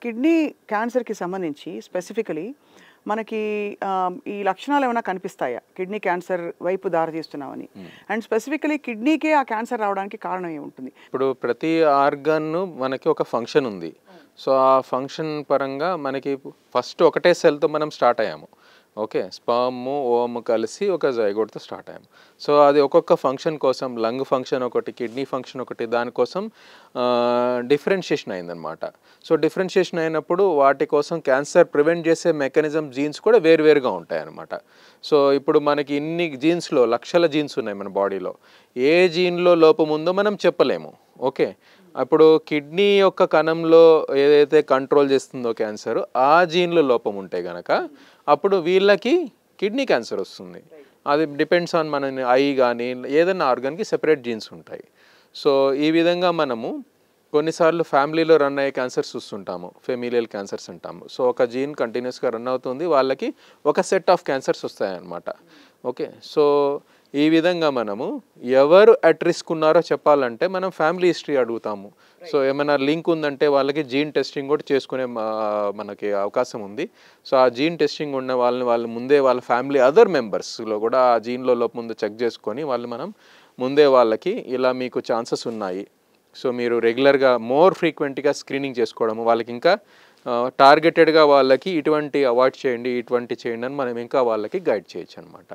Kidney క్యాన్సర్‌కి సంబంధించి specifically మనకి ఈ లక్షణాలు ఏమైనా కనిపిస్తాయా? కిడ్నీ క్యాన్సర్ వైపు దారితీస్తున్నామని. అండ్ స్పెసిఫికలీ కిడ్నీకే ఆ క్యాన్సర్ రావడానికి కారణం ఏముంటుంది? ఇప్పుడు ప్రతి ఆర్గాన్ మనకి ఒక ఫంక్షన్ ఉంది. సో ఆ ఫంక్షన్ పరంగా మనకి ఫస్ట్ ఒకటే సెల్‌తో మనం స్టార్ట్ అయ్యాము. ఓకే. స్పర్మ్, ఓవమ్ కలిసి ఒక జైగోట్‌తో స్టార్ట్ అయ్యాము. సో అది ఒక్కొక్క ఫంక్షన్ కోసం లంగ్ ఫంక్షన్ ఒకటి, కిడ్నీ ఫంక్షన్ ఒకటి దానికోసం డిఫరెన్షియేషన్ అయిందనమాట. సో డిఫరెన్షియేషన్ అయినప్పుడు వాటి కోసం క్యాన్సర్ ప్రివెంట్ చేసే మెకానిజం జీన్స్ కూడా వేరువేరుగా ఉంటాయన్నమాట. సో ఇప్పుడు మనకి ఇన్ని జీన్స్‌లో లక్షల జీన్స్ ఉన్నాయి మన బాడీలో. ఏ జీన్‌లో లోపం ఉందో మనం చెప్పలేము. ఓకే. అప్పుడు కిడ్నీ యొక్క కణంలో ఏదైతే కంట్రోల్ చేస్తుందో క్యాన్సర్ ఆ జీన్‌లో లోపం ఉంటే గనక అప్పుడు వీళ్ళకి కిడ్నీ క్యాన్సర్ వస్తుంది. అది డిపెండ్స్ ఆన్ మన ఐ కానీ ఏదైనా ఆర్గాన్కి సెపరేట్ జీన్స్ ఉంటాయి. సో ఈ విధంగా మనము కొన్నిసార్లు ఫ్యామిలీలో రన్ అయ్యే క్యాన్సర్స్ చూస్తుంటాము, ఫెమిలియల్ క్యాన్సర్స్ అంటాము. సో ఒక జీన్ కంటిన్యూస్గా రన్ అవుతుంది, వాళ్ళకి ఒక సెట్ ఆఫ్ క్యాన్సర్స్ వస్తాయన్నమాట. ఓకే. సో ఈ విధంగా మనము ఎవరు అట్ రిస్క్ ఉన్నారో చెప్పాలంటే మనం ఫ్యామిలీ హిస్టరీ అడుగుతాము. సో ఏమైనా లింక్ ఉందంటే వాళ్ళకి జీన్ టెస్టింగ్ కూడా చేసుకునే మనకి అవకాశం ఉంది. సో ఆ జీన్ టెస్టింగ్ ఉన్న వాళ్ళు ముందే వాళ్ళ ఫ్యామిలీ అదర్ మెంబర్స్లో కూడా ఆ జీన్లో లోపం ముందు చెక్ చేసుకొని మనం ముందే వాళ్ళకి ఇలా మీకు ఛాన్సెస్ ఉన్నాయి, సో మీరు రెగ్యులర్గా మోర్ ఫ్రీక్వెంట్గా స్క్రీనింగ్ చేసుకోవడము, వాళ్ళకి ఇంకా టార్గెటెడ్గా వాళ్ళకి ఇటువంటి అవాయిడ్ చేయండి, ఇటువంటి చేయండి అని మనం ఇంకా వాళ్ళకి గైడ్ చేయొచ్చు అనమాట.